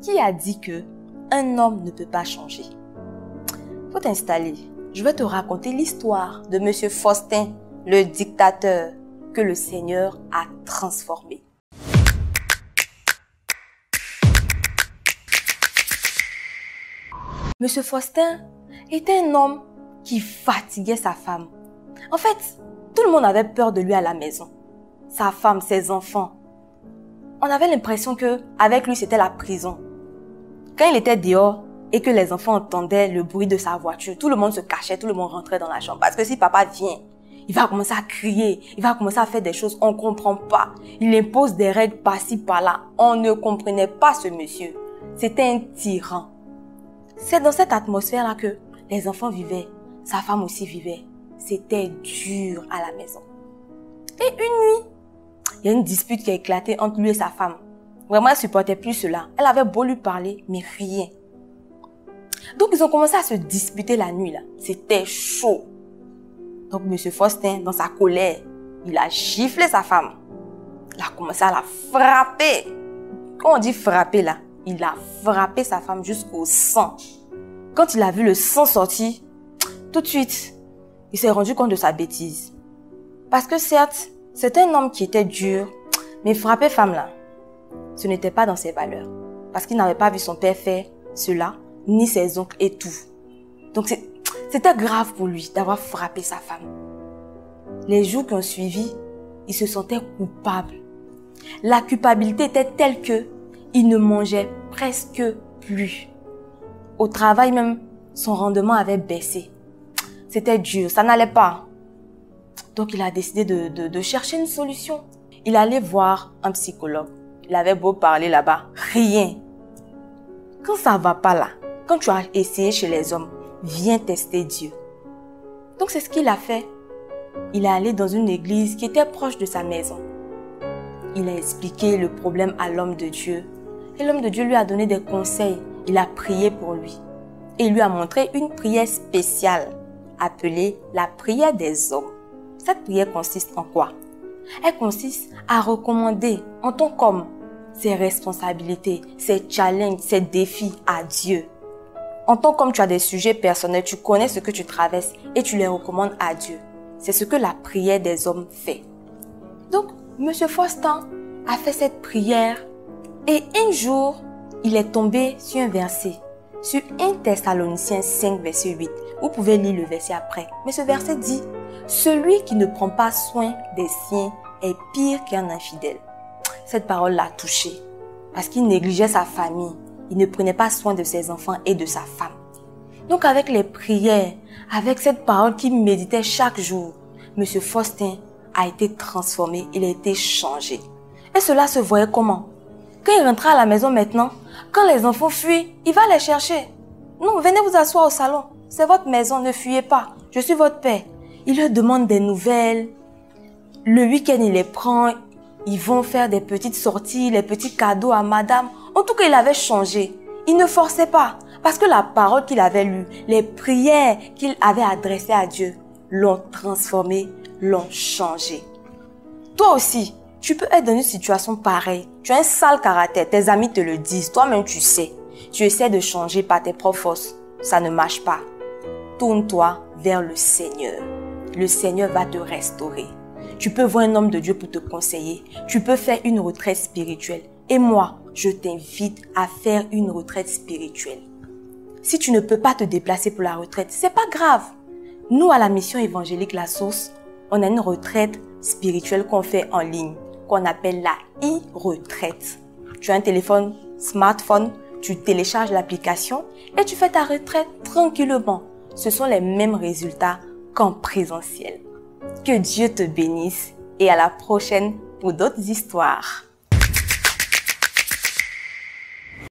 Qui a dit que un homme ne peut pas changer? Faut t'installer. Je vais te raconter l'histoire de Monsieur Faustin, le dictateur que le Seigneur a transformé. Monsieur Faustin était un homme qui fatiguait sa femme. En fait, tout le monde avait peur de lui à la maison. Sa femme, ses enfants. On avait l'impression que avec lui, c'était la prison. Quand il était dehors et que les enfants entendaient le bruit de sa voiture, tout le monde se cachait, tout le monde rentrait dans la chambre. Parce que si papa vient, il va commencer à crier, il va commencer à faire des choses, on ne comprend pas. Il impose des règles par-ci, par-là. On ne comprenait pas ce monsieur. C'était un tyran. C'est dans cette atmosphère-là que les enfants vivaient, sa femme aussi vivait. C'était dur à la maison. Et une nuit, il y a une dispute qui a éclaté entre lui et sa femme. Vraiment, elle ne supportait plus cela. Elle avait beau lui parler, mais rien. Donc, ils ont commencé à se disputer la nuit, là. C'était chaud. Donc, M. Faustin, dans sa colère, il a giflé sa femme. Il a commencé à la frapper. Quand on dit frapper, là, il a frappé sa femme jusqu'au sang. Quand il a vu le sang sortir, tout de suite, il s'est rendu compte de sa bêtise. Parce que certes, c'était un homme qui était dur, mais frapper femme, là, ce n'était pas dans ses valeurs. Parce qu'il n'avait pas vu son père faire cela, ni ses oncles et tout. Donc c'était grave pour lui d'avoir frappé sa femme. Les jours qui ont suivi, il se sentait coupable. La culpabilité était telle que il ne mangeait presque plus. Au travail même, son rendement avait baissé. C'était dur, ça n'allait pas. Donc il a décidé de chercher une solution. Il allait voir un psychologue. Il avait beau parler là-bas, rien. Quand ça ne va pas là, quand tu as essayé chez les hommes, viens tester Dieu. Donc c'est ce qu'il a fait. Il est allé dans une église qui était proche de sa maison. Il a expliqué le problème à l'homme de Dieu. Et l'homme de Dieu lui a donné des conseils. Il a prié pour lui. Et il lui a montré une prière spéciale appelée la prière des hommes. Cette prière consiste en quoi? Elle consiste à recommander en tant qu'homme ses responsabilités, ses challenges, ses défis à Dieu. En tant qu'homme, tu as des sujets personnels, tu connais ce que tu traverses et tu les recommandes à Dieu. C'est ce que la prière des hommes fait. Donc, M. Faustin a fait cette prière et un jour, il est tombé sur un verset, sur 1 Thessaloniciens 5, verset 8. Vous pouvez lire le verset après. Mais ce verset dit, « Celui qui ne prend pas soin des siens est pire qu'un infidèle. » Cette parole l'a touché parce qu'il négligeait sa famille. Il ne prenait pas soin de ses enfants et de sa femme. Donc avec les prières, avec cette parole qu'il méditait chaque jour, M. Faustin a été transformé, il a été changé. Et cela se voyait comment? Quand il rentrait à la maison maintenant, quand les enfants fuient, il va les chercher. Non, venez vous asseoir au salon. C'est votre maison, ne fuyez pas. Je suis votre père. Il leur demande des nouvelles. Le week-end, il les prend. Ils vont faire des petites sorties, les petits cadeaux à madame. En tout cas, il avait changé. Il ne forçait pas. Parce que la parole qu'il avait lue, les prières qu'il avait adressées à Dieu, l'ont transformé, l'ont changé. Toi aussi, tu peux être dans une situation pareille. Tu as un sale caractère, tes amis te le disent, toi-même tu sais. Tu essaies de changer par tes propres forces. Ça ne marche pas. Tourne-toi vers le Seigneur. Le Seigneur va te restaurer. Tu peux voir un homme de Dieu pour te conseiller. Tu peux faire une retraite spirituelle. Et moi, je t'invite à faire une retraite spirituelle. Si tu ne peux pas te déplacer pour la retraite, c'est pas grave. Nous, à la mission évangélique La Source, on a une retraite spirituelle qu'on fait en ligne, qu'on appelle la e-retraite. Tu as un téléphone, smartphone, tu télécharges l'application et tu fais ta retraite tranquillement. Ce sont les mêmes résultats qu'en présentiel. Que Dieu te bénisse et à la prochaine pour d'autres histoires.